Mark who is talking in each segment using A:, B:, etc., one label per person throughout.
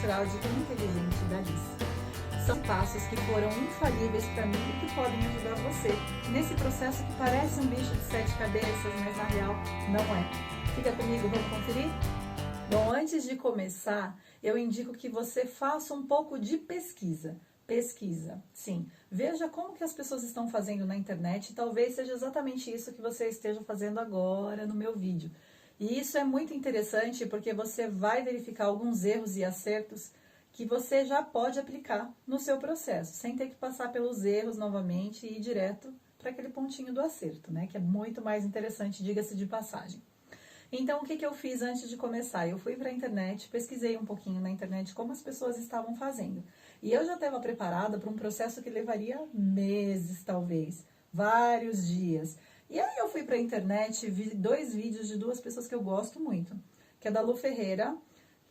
A: desfraude inteligente da Alice. São passos que foram infalíveis para mim e que podem ajudar você nesse processo que parece um bicho de 7 cabeças, mas na real não é. Fica comigo, vamos conferir? Bom, antes de começar, eu indico que você faça um pouco de pesquisa. Pesquisa, sim. Veja como que as pessoas estão fazendo na internet e talvez seja exatamente isso que você esteja fazendo agora no meu vídeo. E isso é muito interessante porque você vai verificar alguns erros e acertos que você já pode aplicar no seu processo, sem ter que passar pelos erros novamente e ir direto para aquele pontinho do acerto, né? Que é muito mais interessante, diga-se de passagem. Então, o que eu fiz antes de começar? Eu fui para a internet, pesquisei um pouquinho na internet como as pessoas estavam fazendo. E eu já estava preparada para um processo que levaria meses, talvez, vários dias. E aí eu fui para a internet, vi 2 vídeos de 2 pessoas que eu gosto muito, que é da Lu Ferreira,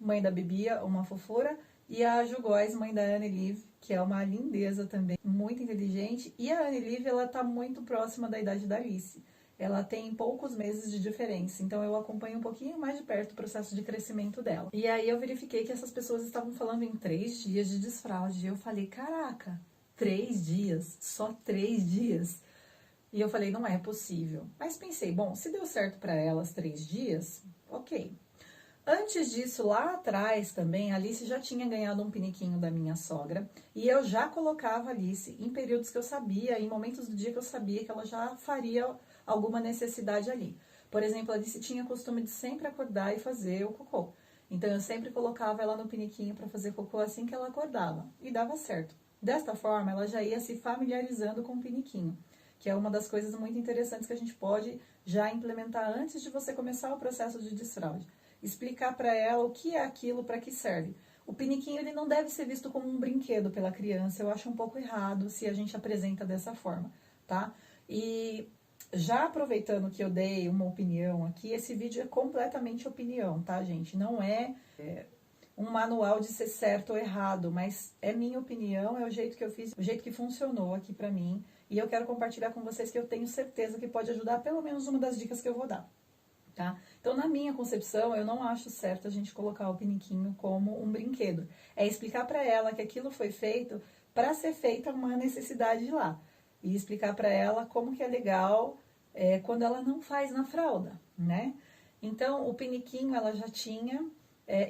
A: mãe da Bibia, uma fofura, e a Ju Góes, mãe da Anne Liv, que é uma lindeza também, muito inteligente. E a Anne Liv, ela tá muito próxima da idade da Alice. Ela tem poucos meses de diferença, então eu acompanho um pouquinho mais de perto o processo de crescimento dela. E aí eu verifiquei que essas pessoas estavam falando em 3 dias de desfraude. E eu falei, caraca, 3 dias? Só 3 dias? E eu falei, não é possível. Mas pensei, bom, se deu certo para elas 3 dias, ok. Antes disso, lá atrás também, a Alice já tinha ganhado um piniquinho da minha sogra. E eu já colocava a Alice em períodos que eu sabia, em momentos do dia que eu sabia que ela já faria alguma necessidade ali. Por exemplo, a Alice tinha costume de sempre acordar e fazer o cocô. Então, eu sempre colocava ela no piniquinho para fazer cocô assim que ela acordava. E dava certo. Desta forma, ela já ia se familiarizando com o piniquinho, que é uma das coisas muito interessantes que a gente pode já implementar antes de você começar o processo de desfraude. Explicar para ela o que é aquilo, para que serve. O piniquinho ele não deve ser visto como um brinquedo pela criança, eu acho um pouco errado se a gente apresenta dessa forma, tá? E já aproveitando que eu dei uma opinião aqui, esse vídeo é completamente opinião, tá, gente? Não é um manual de ser certo ou errado, mas é minha opinião, é o jeito que eu fiz, o jeito que funcionou aqui pra mim, e eu quero compartilhar com vocês que eu tenho certeza que pode ajudar pelo menos uma das dicas que eu vou dar, tá? Então, na minha concepção, eu não acho certo a gente colocar o piniquinho como um brinquedo. É explicar pra ela que aquilo foi feito para ser feita uma necessidade lá. E explicar para ela como que é legal quando ela não faz na fralda, né? Então, o piniquinho ela já tinha,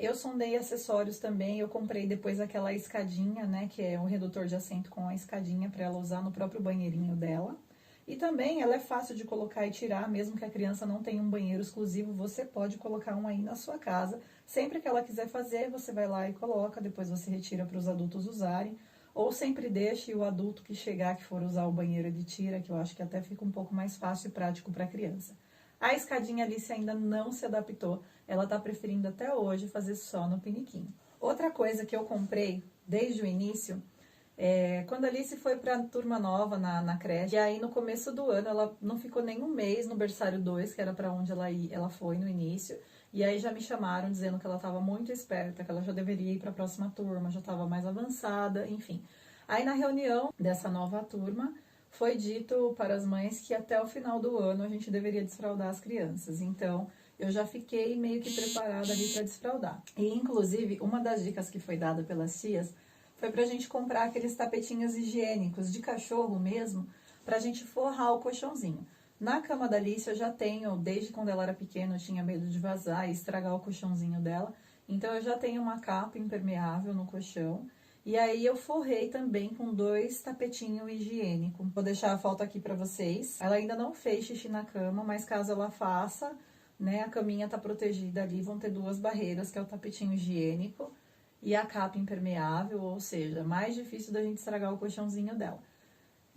A: eu sondei acessórios também, eu comprei depois aquela escadinha, né? Que é um redutor de assento com a escadinha para ela usar no próprio banheirinho dela. E também ela é fácil de colocar e tirar, mesmo que a criança não tenha um banheiro exclusivo, você pode colocar um aí na sua casa. Sempre que ela quiser fazer, você vai lá e coloca, depois você retira para os adultos usarem. Ou sempre deixe o adulto que chegar, que for usar o banheiro, ele tira, que eu acho que até fica um pouco mais fácil e prático para a criança. A escadinha Alice ainda não se adaptou, ela tá preferindo até hoje fazer só no piniquinho. Outra coisa que eu comprei desde o início, quando a Alice foi para a turma nova na creche, e aí no começo do ano ela não ficou nem um mês no berçário 2, que era para onde ela foi no início. E aí já me chamaram dizendo que ela estava muito esperta, que ela já deveria ir para a próxima turma, já estava mais avançada, enfim. Aí na reunião dessa nova turma, foi dito para as mães que até o final do ano a gente deveria desfraldar as crianças. Então, eu já fiquei meio que preparada ali para desfraldar. E, inclusive, uma das dicas que foi dada pelas tias foi pra gente comprar aqueles tapetinhos higiênicos de cachorro mesmo, pra gente forrar o colchãozinho. Na cama da Alice eu já tenho, desde quando ela era pequena, eu tinha medo de vazar e estragar o colchãozinho dela. Então eu já tenho uma capa impermeável no colchão. E aí eu forrei também com 2 tapetinhos higiênicos. Vou deixar a foto aqui pra vocês. Ela ainda não fez xixi na cama, mas caso ela faça, né, a caminha tá protegida ali, vão ter 2 barreiras, que é o tapetinho higiênico e a capa impermeável, ou seja, mais difícil da gente estragar o colchãozinho dela.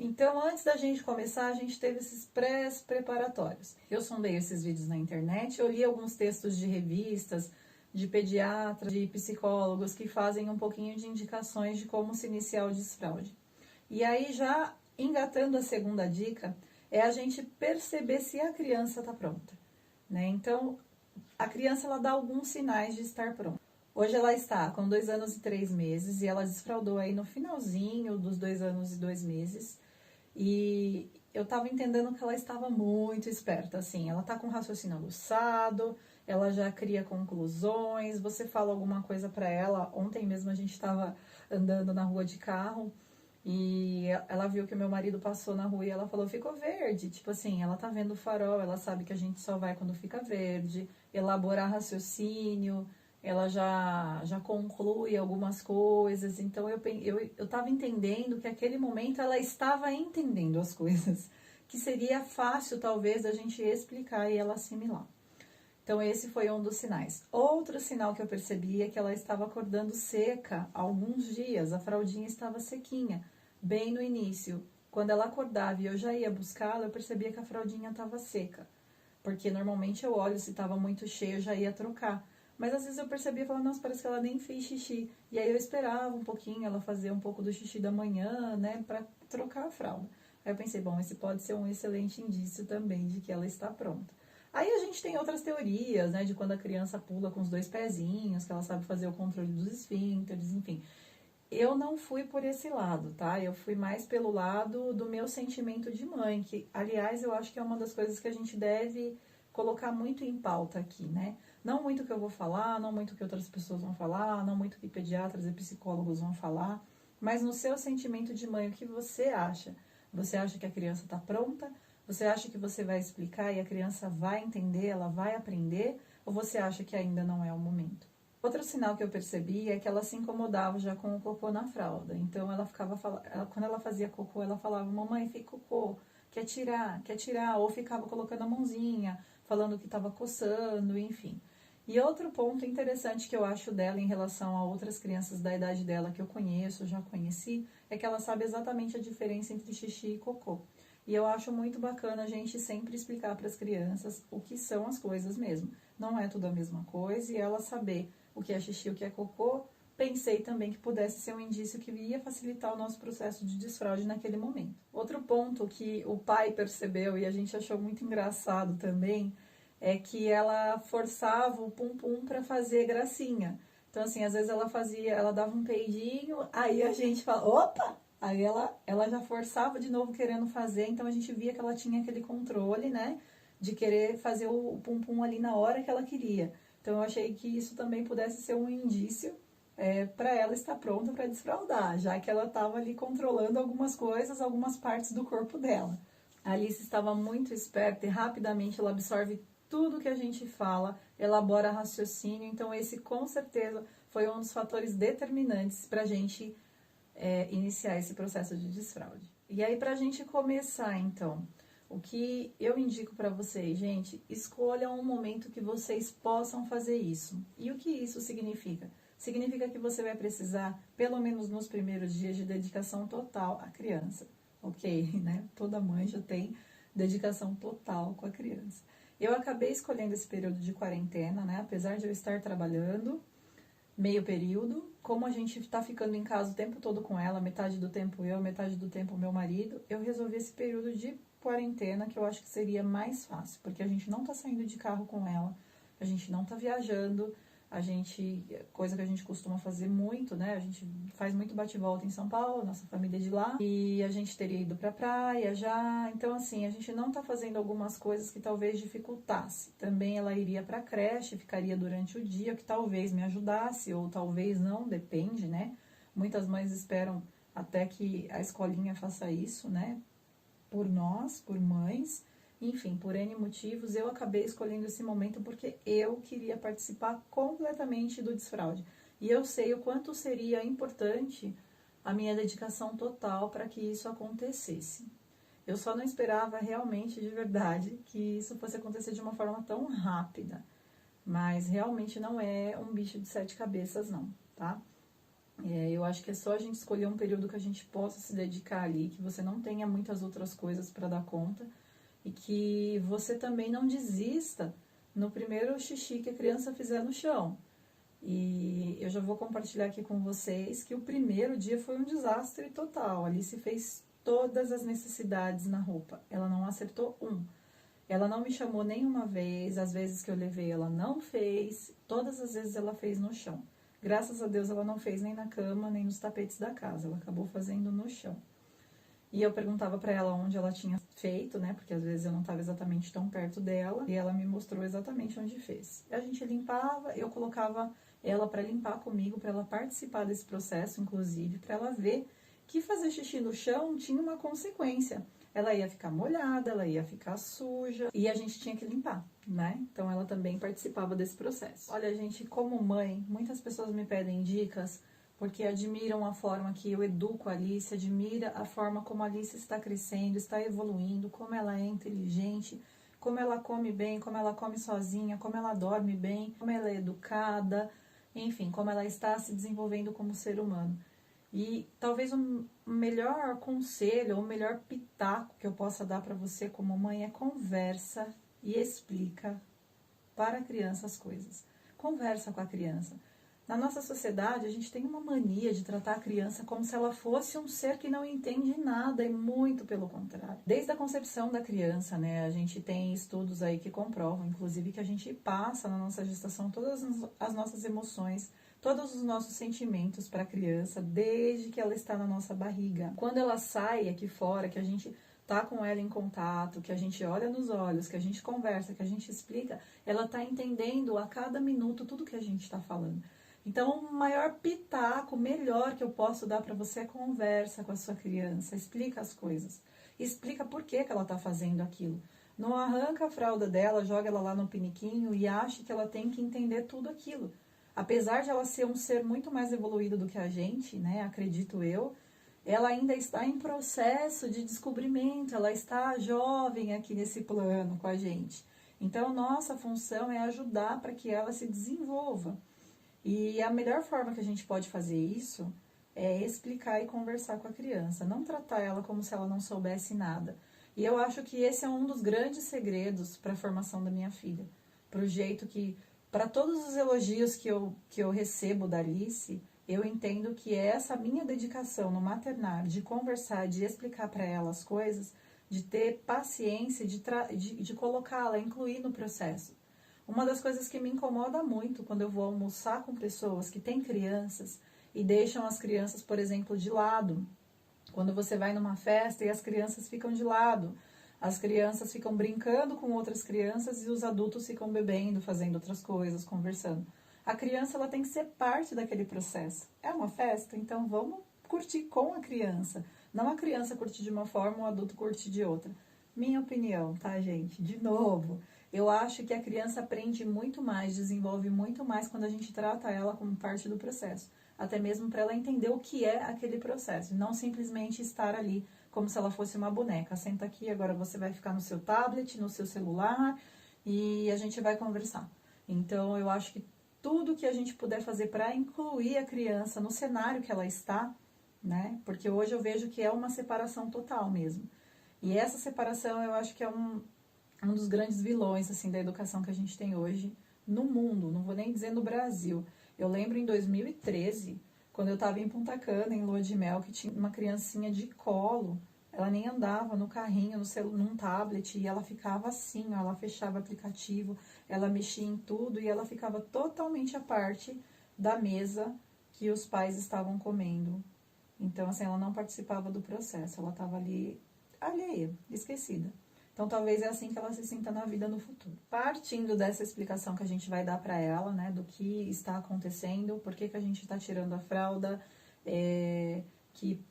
A: Então, antes da gente começar, a gente teve esses pré-preparatórios. Eu sondei esses vídeos na internet, eu li alguns textos de revistas, de pediatras, de psicólogos que fazem um pouquinho de indicações de como se iniciar o desfraude. E aí, já engatando a segunda dica, é a gente perceber se a criança está pronta, né? Então, a criança ela dá alguns sinais de estar pronta. Hoje ela está com 2 anos e 3 meses e ela desfraldou aí no finalzinho dos 2 anos e 2 meses. E eu tava entendendo que ela estava muito esperta, assim. Ela tá com raciocínio aguçado, ela já cria conclusões, você fala alguma coisa para ela. Ontem mesmo a gente estava andando na rua de carro e ela viu que o meu marido passou na rua e ela falou, ficou verde. Tipo assim, ela tá vendo o farol, ela sabe que a gente só vai quando fica verde, elaborar raciocínio, ela já conclui algumas coisas. Então eu tava entendendo que aquele momento ela estava entendendo as coisas, que seria fácil talvez a gente explicar e ela assimilar. Então esse foi um dos sinais. Outro sinal que eu percebi é que ela estava acordando seca há alguns dias, a fraldinha estava sequinha, bem no início. Quando ela acordava e eu já ia buscá-la, eu percebia que a fraldinha estava seca. Porque normalmente eu olho, se estava muito cheio, eu já ia trocar. Mas às vezes eu percebia e falava, nossa, parece que ela nem fez xixi. E aí eu esperava um pouquinho ela fazer um pouco do xixi da manhã, né, para trocar a fralda. Aí eu pensei, bom, esse pode ser um excelente indício também de que ela está pronta. Aí a gente tem outras teorias, né, de quando a criança pula com os 2 pezinhos, que ela sabe fazer o controle dos esfíncteres, enfim. Eu não fui por esse lado, tá? Eu fui mais pelo lado do meu sentimento de mãe, que, aliás, eu acho que é uma das coisas que a gente deve colocar muito em pauta aqui, né? Não muito o que eu vou falar, não muito o que outras pessoas vão falar, não muito o que pediatras e psicólogos vão falar, mas no seu sentimento de mãe, o que você acha? Você acha que a criança está pronta? Você acha que você vai explicar e a criança vai entender, ela vai aprender? Ou você acha que ainda não é o momento? Outro sinal que eu percebi é que ela se incomodava já com o cocô na fralda. Então ela ficava, quando ela fazia cocô, ela falava, mamãe, fez cocô, quer tirar, ou ficava colocando a mãozinha, falando que estava coçando, enfim. E outro ponto interessante que eu acho dela em relação a outras crianças da idade dela que eu conheço, já conheci, é que ela sabe exatamente a diferença entre xixi e cocô. E eu acho muito bacana a gente sempre explicar para as crianças o que são as coisas mesmo. Não é tudo a mesma coisa, e ela saber o que é xixi e o que é cocô, pensei também que pudesse ser um indício que ia facilitar o nosso processo de desfraude naquele momento. Outro ponto que o pai percebeu e a gente achou muito engraçado também, é que ela forçava o pum-pum para fazer gracinha. Então, assim, às vezes ela dava um peidinho, aí a gente fala, opa! Aí ela já forçava de novo querendo fazer, então a gente via que ela tinha aquele controle, né, de querer fazer o pum-pum ali na hora que ela queria. Então eu achei que isso também pudesse ser um indício para ela estar pronta para desfraldar, já que ela estava ali controlando algumas coisas, algumas partes do corpo dela. A Alice estava muito esperta e rapidamente ela absorve tudo que a gente fala, elabora raciocínio, então esse com certeza foi um dos fatores determinantes para a gente iniciar esse processo de desfraude. E aí, para a gente começar, então, o que eu indico para vocês, gente, escolham um momento que vocês possam fazer isso. E o que isso significa? Significa que você vai precisar, pelo menos nos primeiros dias, de dedicação total à criança. Ok, né? Toda mãe já tem dedicação total com a criança. Eu acabei escolhendo esse período de quarentena, né? Apesar de eu estar trabalhando meio período, como a gente está ficando em casa o tempo todo com ela, metade do tempo eu, metade do tempo meu marido, eu resolvi esse período de quarentena, que eu acho que seria mais fácil, porque a gente não tá saindo de carro com ela, a gente não tá viajando, coisa que a gente costuma fazer muito, né, a gente faz muito bate-volta em São Paulo, nossa família é de lá, e a gente teria ido pra praia já, então assim, a gente não tá fazendo algumas coisas que talvez dificultasse. Também ela iria pra creche, ficaria durante o dia, que talvez me ajudasse, ou talvez não, depende, né, muitas mães esperam até que a escolinha faça isso, né, por nós, por mães, enfim, por N motivos, eu acabei escolhendo esse momento porque eu queria participar completamente do desfraude. E eu sei o quanto seria importante a minha dedicação total para que isso acontecesse. Eu só não esperava realmente, de verdade, que isso fosse acontecer de uma forma tão rápida. Mas realmente não é um bicho de 7 cabeças, não, tá? Eu acho que é só a gente escolher um período que a gente possa se dedicar ali, que você não tenha muitas outras coisas para dar conta e que você também não desista no primeiro xixi que a criança fizer no chão. E eu já vou compartilhar aqui com vocês que o primeiro dia foi um desastre total. A Alice fez todas as necessidades na roupa, ela não acertou um. Ela não me chamou nenhuma vez, as vezes que eu levei ela não fez, todas as vezes ela fez no chão. Graças a Deus ela não fez nem na cama, nem nos tapetes da casa, ela acabou fazendo no chão. E eu perguntava pra ela onde ela tinha feito, né? Porque às vezes eu não estava exatamente tão perto dela. E ela me mostrou exatamente onde fez. A gente limpava, eu colocava ela para limpar comigo, para ela participar desse processo, inclusive, para ela ver que fazer xixi no chão tinha uma consequência. Ela ia ficar molhada, ela ia ficar suja e a gente tinha que limpar, né? Então ela também participava desse processo. Olha, gente, como mãe, muitas pessoas me pedem dicas porque admiram a forma que eu educo a Alice, admira a forma como a Alice está crescendo, está evoluindo, como ela é inteligente, como ela come bem, como ela come sozinha, como ela dorme bem, como ela é educada, enfim, como ela está se desenvolvendo como ser humano. E talvez o melhor conselho, ou o melhor pitaco que eu possa dar para você como mãe é conversa e explica para a criança as coisas. Conversa com a criança. Na nossa sociedade, a gente tem uma mania de tratar a criança como se ela fosse um ser que não entende nada, e muito pelo contrário. Desde a concepção da criança, né, a gente tem estudos aí que comprovam, inclusive, que a gente passa na nossa gestação todas as nossas emoções, todos os nossos sentimentos para a criança, desde que ela está na nossa barriga. Quando ela sai aqui fora, que a gente tá com ela em contato, que a gente olha nos olhos, que a gente conversa, que a gente explica, ela tá entendendo a cada minuto tudo que a gente está falando. Então, o maior pitaco, melhor que eu posso dar para você é conversa com a sua criança, explica as coisas, explica por que ela está fazendo aquilo. Não arranca a fralda dela, joga ela lá no piniquinho e acha que ela tem que entender tudo aquilo. Apesar de ela ser um ser muito mais evoluído do que a gente, né, acredito eu, ela ainda está em processo de descobrimento, ela está jovem aqui nesse plano com a gente. Então, nossa função é ajudar para que ela se desenvolva. E a melhor forma que a gente pode fazer isso é explicar e conversar com a criança, não tratar ela como se ela não soubesse nada. E eu acho que esse é um dos grandes segredos para a formação da minha filha, para o jeito que, para todos os elogios que eu recebo da Alice, eu entendo que é essa minha dedicação no maternar, de conversar, de explicar para ela as coisas, de ter paciência, de colocá-la, incluir no processo. Uma das coisas que me incomoda muito quando eu vou almoçar com pessoas que têm crianças e deixam as crianças, por exemplo, de lado. Quando você vai numa festa e as crianças ficam de lado, as crianças ficam brincando com outras crianças e os adultos ficam bebendo, fazendo outras coisas, conversando. A criança ela tem que ser parte daquele processo. É uma festa, então vamos curtir com a criança. Não a criança curtir de uma forma, o adulto curtir de outra. Minha opinião, tá, gente? De novo, eu acho que a criança aprende muito mais, desenvolve muito mais quando a gente trata ela como parte do processo. Até mesmo para ela entender o que é aquele processo. Não simplesmente estar ali como se ela fosse uma boneca. Senta aqui, agora você vai ficar no seu tablet, no seu celular e a gente vai conversar. Então, eu acho que tudo que a gente puder fazer para incluir a criança no cenário que ela está, né? Porque hoje eu vejo que é uma separação total mesmo. E essa separação eu acho que é um dos grandes vilões assim, da educação que a gente tem hoje no mundo, não vou nem dizer no Brasil. Eu lembro em 2013, quando eu estava em Punta Cana, em lua de mel, que tinha uma criancinha de colo, ela nem andava no carrinho, num tablet, e ela ficava assim, ó, ela fechava o aplicativo, ela mexia em tudo, e ela ficava totalmente à parte da mesa que os pais estavam comendo. Então, assim, ela não participava do processo, ela estava ali alheia, esquecida. Então, talvez é assim que ela se sinta na vida no futuro. Partindo dessa explicação que a gente vai dar para ela, né, do que está acontecendo, por que a gente está tirando a fralda, que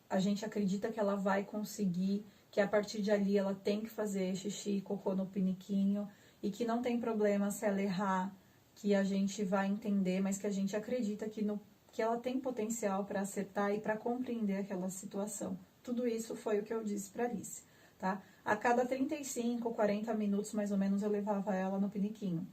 A: a gente acredita que ela vai conseguir, que a partir de ali ela tem que fazer xixi e cocô no piniquinho, e que não tem problema se ela errar, que a gente vai entender, mas que a gente acredita que ela tem potencial para acertar e para compreender aquela situação. Tudo isso foi o que eu disse para Alice, tá? A cada 35, 40 minutos, mais ou menos, eu levava ela no piniquinho.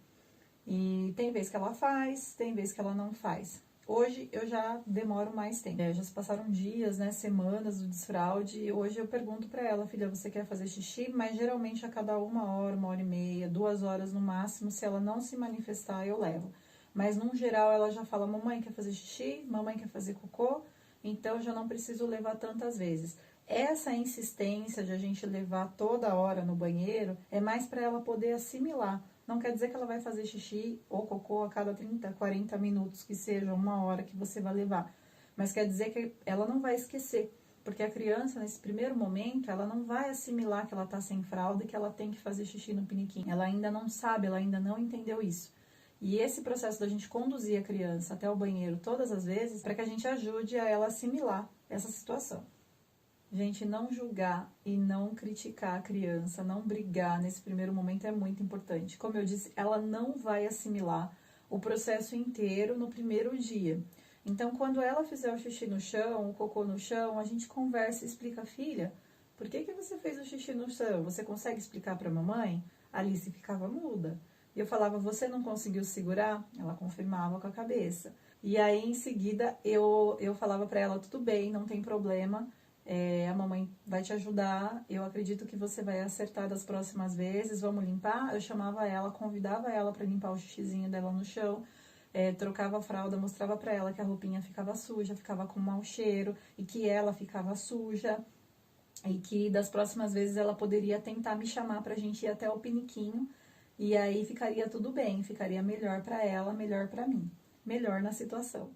A: E tem vez que ela faz, tem vez que ela não faz. Hoje eu já demoro mais tempo. Já se passaram dias, né, semanas do desfraude. E hoje eu pergunto pra ela, filha, você quer fazer xixi? Mas geralmente a cada 1 hora e meia, 2 horas no máximo, se ela não se manifestar, eu levo. Mas, no geral, ela já fala, mamãe quer fazer xixi, mamãe quer fazer cocô, então já não preciso levar tantas vezes. Essa insistência de a gente levar toda hora no banheiro é mais para ela poder assimilar. Não quer dizer que ela vai fazer xixi ou cocô a cada 30, 40 minutos, que seja 1 hora que você vai levar. Mas quer dizer que ela não vai esquecer. Porque a criança, nesse primeiro momento, ela não vai assimilar que ela tá sem fralda e que ela tem que fazer xixi no piniquinho. Ela ainda não sabe, ela ainda não entendeu isso. E esse processo da gente conduzir a criança até o banheiro todas as vezes, para que a gente ajude a ela assimilar essa situação. Gente, não julgar e não criticar a criança, não brigar nesse primeiro momento é muito importante. Como eu disse, ela não vai assimilar o processo inteiro no primeiro dia. Então, quando ela fizer o xixi no chão, o cocô no chão, a gente conversa e explica: filha, por que você fez o xixi no chão? Você consegue explicar para a mamãe? A Alice ficava muda. E eu falava: você não conseguiu segurar? Ela confirmava com a cabeça. E aí, em seguida, eu falava para ela: tudo bem, não tem problema, a mamãe vai te ajudar, eu acredito que você vai acertar das próximas vezes, vamos limpar? Eu chamava ela, convidava ela para limpar o xixizinho dela no chão, trocava a fralda, mostrava para ela que a roupinha ficava suja, ficava com mau cheiro, e que ela ficava suja, e que das próximas vezes ela poderia tentar me chamar pra gente ir até o piniquinho, e aí ficaria tudo bem, ficaria melhor para ela, melhor para mim, melhor na situação.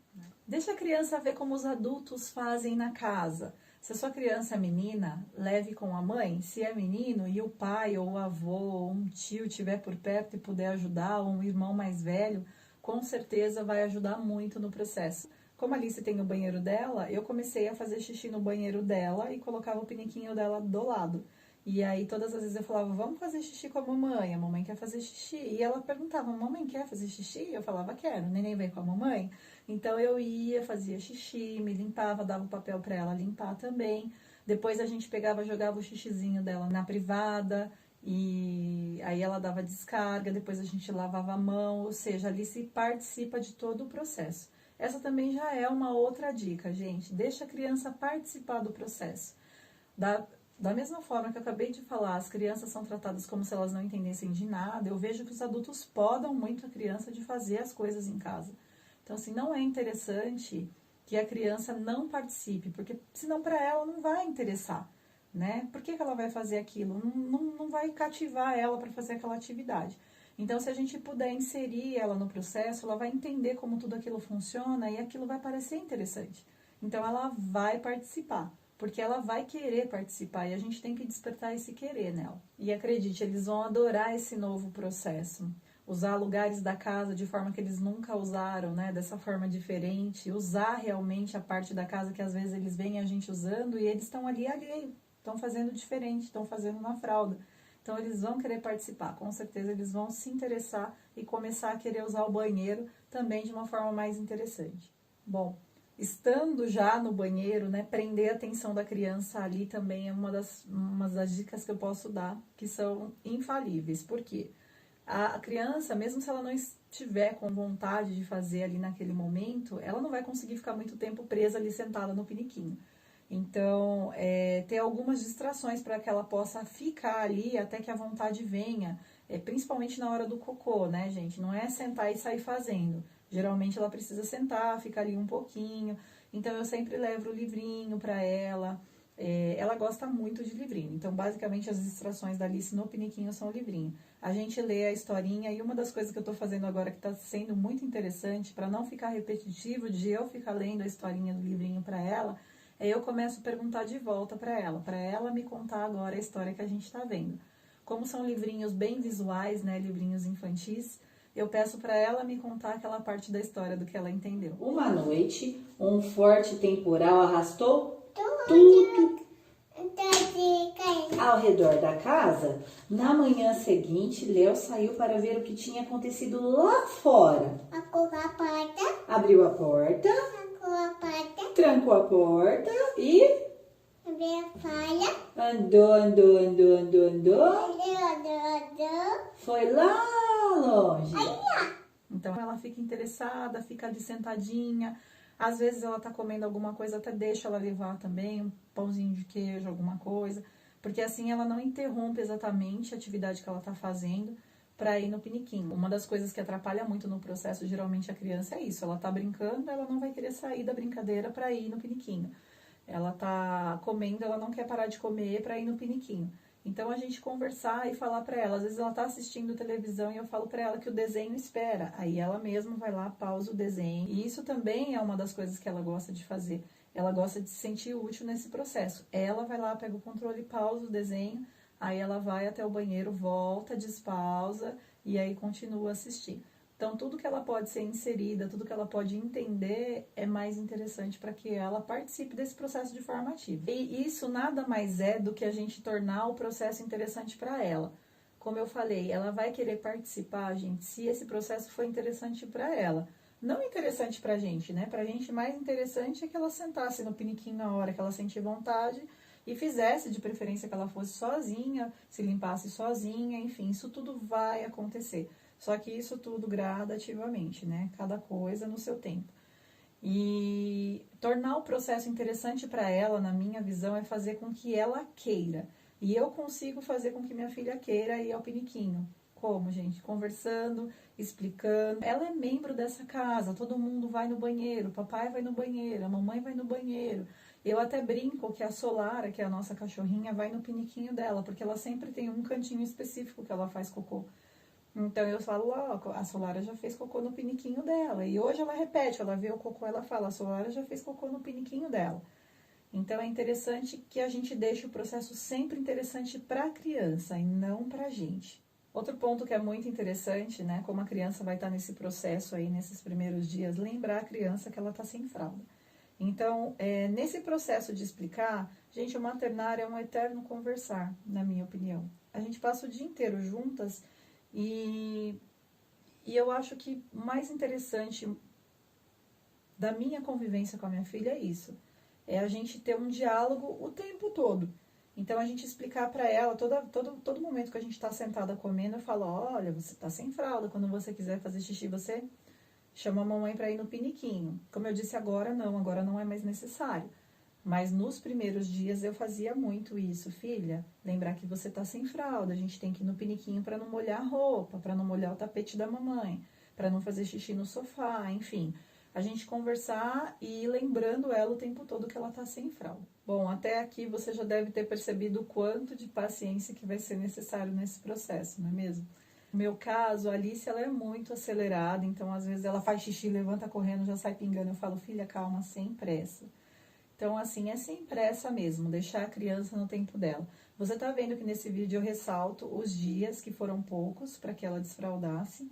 A: Deixa a criança ver como os adultos fazem na casa. Se a sua criança é menina, leve com a mãe. Se é menino e o pai ou o avô ou um tio estiver por perto e puder ajudar, ou um irmão mais velho, com certeza vai ajudar muito no processo. Como a Alice tem o banheiro dela, eu comecei a fazer xixi no banheiro dela e colocava o piniquinho dela do lado. E aí todas as vezes eu falava: vamos fazer xixi com a mamãe quer fazer xixi. E ela perguntava: mamãe quer fazer xixi? Eu falava: quero, o neném vem com a mamãe. Então eu ia, fazia xixi, me limpava, dava o papel para ela limpar também. Depois a gente pegava, jogava o xixizinho dela na privada, e aí ela dava descarga, depois a gente lavava a mão, ou seja, ali se participa de todo o processo. Essa também já é uma outra dica, gente. Deixa a criança participar do processo. Da mesma forma que eu acabei de falar, as crianças são tratadas como se elas não entendessem de nada, eu vejo que os adultos podam muito a criança de fazer as coisas em casa. Então, assim, não é interessante que a criança não participe, porque senão para ela não vai interessar, né? Por que ela vai fazer aquilo? Não vai cativar ela para fazer aquela atividade. Então, se a gente puder inserir ela no processo, ela vai entender como tudo aquilo funciona e aquilo vai parecer interessante. Então, ela vai participar, porque ela vai querer participar e a gente tem que despertar esse querer nela. E acredite, eles vão adorar esse novo processo. Usar lugares da casa de forma que eles nunca usaram, né? Dessa forma diferente. Usar realmente a parte da casa que às vezes eles veem a gente usando e eles estão ali alheio. Estão fazendo diferente, estão fazendo na fralda. Então eles vão querer participar. Com certeza eles vão se interessar e começar a querer usar o banheiro também de uma forma mais interessante. Bom, estando já no banheiro, né? Prender a atenção da criança ali também é uma das dicas que eu posso dar, que são infalíveis. Por quê? A criança, mesmo se ela não estiver com vontade de fazer ali naquele momento, ela não vai conseguir ficar muito tempo presa ali sentada no piniquinho. Então, ter algumas distrações para que ela possa ficar ali até que a vontade venha, principalmente na hora do cocô, né, gente? Não é sentar e sair fazendo. Geralmente ela precisa sentar, ficar ali um pouquinho. Então, eu sempre levo o livrinho para ela. Ela gosta muito de livrinho. Então, basicamente, as distrações da Alice no piniquinho são o livrinho. A gente lê a historinha e uma das coisas que eu tô fazendo agora que tá sendo muito interessante, para não ficar repetitivo de eu ficar lendo a historinha do livrinho para ela, eu começo a perguntar de volta para ela me contar agora a história que a gente tá vendo. Como são livrinhos bem visuais, né, livrinhos infantis, eu peço para ela me contar aquela parte da história do que ela entendeu.
B: Uma noite, um forte temporal arrastou tudo ao redor da casa. Na manhã seguinte, Léo saiu para ver o que tinha acontecido lá fora. Abriu a porta, trancou a porta e andou. Foi lá longe.
A: Então ela fica interessada, fica ali sentadinha. Às vezes ela tá comendo alguma coisa, até deixa ela levar também um pãozinho de queijo, alguma coisa. Porque assim ela não interrompe exatamente a atividade que ela tá fazendo para ir no piniquinho. Uma das coisas que atrapalha muito no processo, geralmente, a criança é isso. Ela tá brincando, ela não vai querer sair da brincadeira para ir no piniquinho. Ela tá comendo, ela não quer parar de comer para ir no piniquinho. Então, a gente conversar e falar para ela. Às vezes ela tá assistindo televisão e eu falo para ela que o desenho espera. Aí ela mesma vai lá, pausa o desenho. E isso também é uma das coisas que ela gosta de fazer. ela gosta de se sentir útil nesse processo. Ela vai lá, pega o controle, pausa o desenho, aí ela vai até o banheiro, volta, despausa e aí continua a assistir. Então, tudo que ela pode ser inserida, tudo que ela pode entender é mais interessante para que ela participe desse processo de forma ativa. E isso nada mais é do que a gente tornar o processo interessante para ela. Como eu falei, ela vai querer participar, gente, se esse processo for interessante para ela. Não interessante pra gente, né? Pra gente mais interessante é que ela sentasse no piniquinho na hora que ela sentir vontade e fizesse, de preferência que ela fosse sozinha, se limpasse sozinha, enfim, isso tudo vai acontecer. Só que isso tudo gradativamente, né? Cada coisa no seu tempo. E tornar o processo interessante para ela, na minha visão, é fazer com que ela queira. E eu consigo fazer com que minha filha queira ir ao piniquinho. Como, gente? Conversando, explicando. Ela é membro dessa casa, todo mundo vai no banheiro, o papai vai no banheiro, a mamãe vai no banheiro. Eu até brinco que a Solara, que é a nossa cachorrinha, vai no piniquinho dela, porque ela sempre tem um cantinho específico que ela faz cocô. Então eu falo, ó, a Solara já fez cocô no piniquinho dela. E hoje ela repete, ela vê o cocô, ela fala, a Solara já fez cocô no piniquinho dela. Então é interessante que a gente deixe o processo sempre interessante para a criança e não para a gente. Outro ponto que é muito interessante, né, como a criança vai estar nesse processo aí, nesses primeiros dias, lembrar a criança que ela está sem fralda. Então, nesse processo de explicar, gente, o maternário é um eterno conversar, na minha opinião. A gente passa o dia inteiro juntas e eu acho que o mais interessante da minha convivência com a minha filha é isso. É a gente ter um diálogo o tempo todo. Então, a gente explicar para ela, todo momento que a gente está sentada comendo, eu falo, olha, você está sem fralda, quando você quiser fazer xixi, você chama a mamãe para ir no piniquinho. Como eu disse, agora não é mais necessário. Mas nos primeiros dias eu fazia muito isso, filha, lembrar que você está sem fralda, a gente tem que ir no piniquinho para não molhar a roupa, para não molhar o tapete da mamãe, para não fazer xixi no sofá, enfim. A gente conversar e ir lembrando ela o tempo todo que ela está sem fralda. Bom, até aqui você já deve ter percebido o quanto de paciência que vai ser necessário nesse processo, não é mesmo? No meu caso, a Alice, ela é muito acelerada, então às vezes ela faz xixi, levanta correndo, já sai pingando. Eu falo, filha, calma, sem pressa. Então, assim, é sem pressa mesmo, deixar a criança no tempo dela. Você tá vendo que nesse vídeo eu ressalto os dias, que foram poucos, para que ela desfraldasse.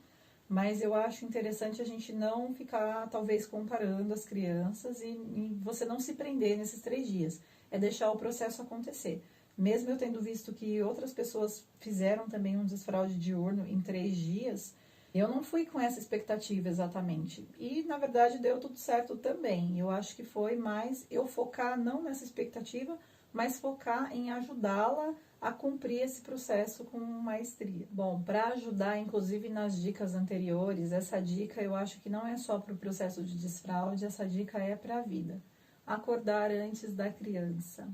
A: Mas eu acho interessante a gente não ficar, talvez, comparando as crianças e você não se prender nesses 3 dias. É deixar o processo acontecer. Mesmo eu tendo visto que outras pessoas fizeram também um desfraude diurno em 3 dias, eu não fui com essa expectativa exatamente. E, na verdade, deu tudo certo também. Eu acho que foi mais eu focar não nessa expectativa, mas focar em ajudá-la a cumprir esse processo com maestria. Bom, para ajudar, inclusive nas dicas anteriores, essa dica eu acho que não é só para o processo de desfraude, essa dica é para a vida. Acordar antes da criança.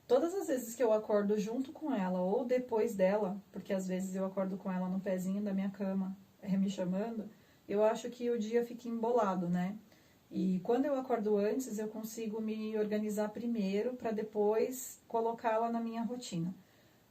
A: Todas as vezes que eu acordo junto com ela ou depois dela, porque às vezes eu acordo com ela no pezinho da minha cama, me chamando, eu acho que o dia fica embolado, né? E quando eu acordo antes, eu consigo me organizar primeiro para depois colocá-la na minha rotina.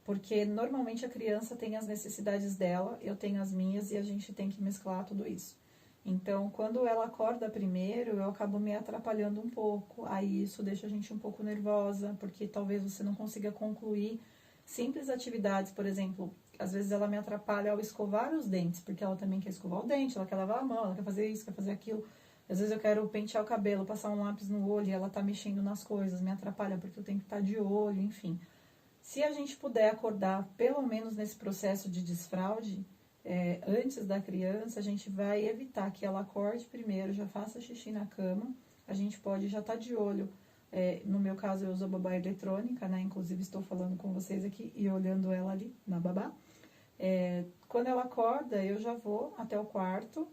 A: Porque normalmente a criança tem as necessidades dela, eu tenho as minhas e a gente tem que mesclar tudo isso. Então, quando ela acorda primeiro, eu acabo me atrapalhando um pouco. Aí isso deixa a gente um pouco nervosa, porque talvez você não consiga concluir simples atividades. Por exemplo, às vezes ela me atrapalha ao escovar os dentes, porque ela também quer escovar o dente, ela quer lavar a mão, ela quer fazer isso, quer fazer aquilo. Às vezes eu quero pentear o cabelo, passar um lápis no olho e ela tá mexendo nas coisas, me atrapalha porque eu tenho que estar de olho, enfim. Se a gente puder acordar, pelo menos nesse processo de desfraude, antes da criança, a gente vai evitar que ela acorde primeiro, já faça xixi na cama. A gente pode já estar de olho. No meu caso, eu uso a babá eletrônica, né? Inclusive, estou falando com vocês aqui e olhando ela ali na babá. Quando ela acorda, eu já vou até o quarto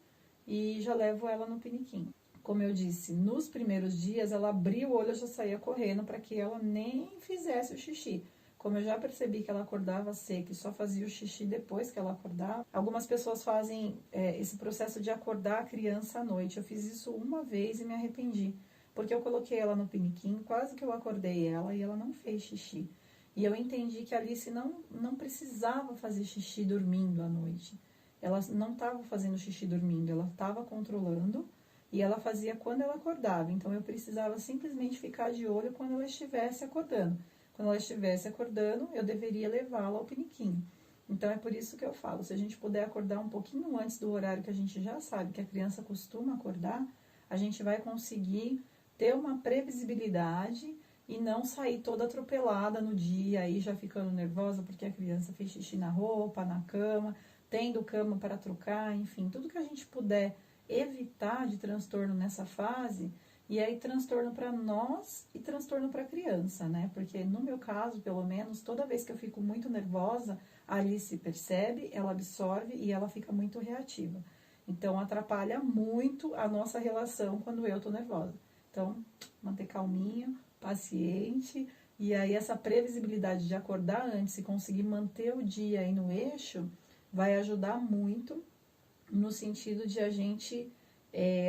A: e já levo ela no piniquinho. Como eu disse, nos primeiros dias, ela abria o olho, eu já saía correndo para que ela nem fizesse o xixi. Como eu já percebi que ela acordava seca e só fazia o xixi depois que ela acordava, algumas pessoas fazem esse processo de acordar a criança à noite. Eu fiz isso uma vez e me arrependi, porque eu coloquei ela no piniquinho, quase que eu acordei ela e ela não fez xixi. E eu entendi que a Alice não precisava fazer xixi dormindo à noite. Ela não estava fazendo xixi dormindo, ela estava controlando E ela fazia quando ela acordava, então eu precisava simplesmente ficar de olho quando ela estivesse acordando. Quando ela estivesse acordando, eu deveria levá-la ao piniquinho. Então, é por isso que eu falo, se a gente puder acordar um pouquinho antes do horário que a gente já sabe que a criança costuma acordar, a gente vai conseguir ter uma previsibilidade e não sair toda atropelada no dia, aí já ficando nervosa porque a criança fez xixi na roupa, na cama, tendo cama para trocar, enfim, tudo que a gente puder evitar de transtorno nessa fase, e aí transtorno para nós e transtorno para a criança, né? Porque no meu caso, pelo menos, toda vez que eu fico muito nervosa, a Alice percebe, ela absorve e ela fica muito reativa. Então, atrapalha muito a nossa relação quando eu tô nervosa. Então, manter calminho, paciente, e aí essa previsibilidade de acordar antes e conseguir manter o dia aí no eixo, vai ajudar muito no sentido de a gente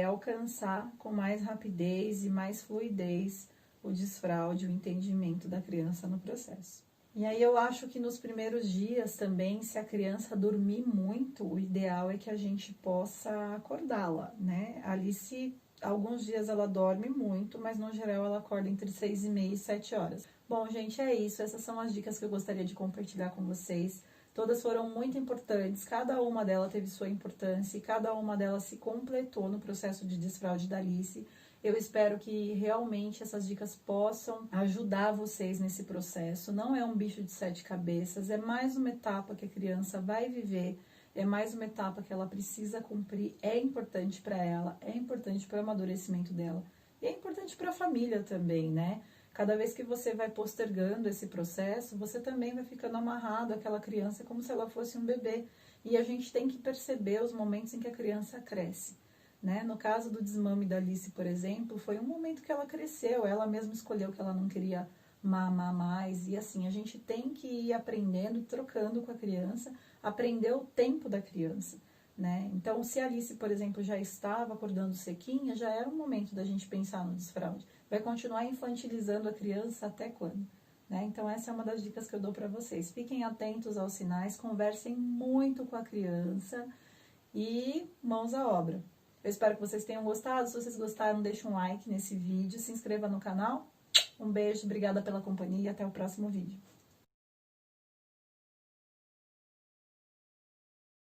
A: alcançar com mais rapidez e mais fluidez o desfraude, o entendimento da criança no processo. E aí eu acho que nos primeiros dias também, se a criança dormir muito, o ideal é que a gente possa acordá-la, né? A Alice, alguns dias ela dorme muito, mas no geral ela acorda entre 6h30 e 7 horas. Bom, gente, é isso. Essas são as dicas que eu gostaria de compartilhar com vocês. Todas foram muito importantes, cada uma delas teve sua importância e cada uma delas se completou no processo de desfraude da Alice. Eu espero que realmente essas dicas possam ajudar vocês nesse processo. Não é um bicho de 7 cabeças, é mais uma etapa que a criança vai viver, é mais uma etapa que ela precisa cumprir, é importante para ela, é importante para o amadurecimento dela e é importante para a família também, né? Cada vez que você vai postergando esse processo, você também vai ficando amarrado àquela criança como se ela fosse um bebê. E a gente tem que perceber os momentos em que a criança cresce, né? No caso do desmame da Alice, por exemplo, foi um momento que ela cresceu, ela mesma escolheu que ela não queria mamar mais. E assim, a gente tem que ir aprendendo, trocando com a criança, aprender o tempo da criança, né? Então, se a Alice, por exemplo, já estava acordando sequinha, já era o momento da gente pensar no desfraude. Vai continuar infantilizando a criança até quando? Né? Então, essa é uma das dicas que eu dou para vocês. Fiquem atentos aos sinais, conversem muito com a criança e mãos à obra. Eu espero que vocês tenham gostado. Se vocês gostaram, deixe um like nesse vídeo, se inscreva no canal. Um beijo, obrigada pela companhia e até o próximo vídeo.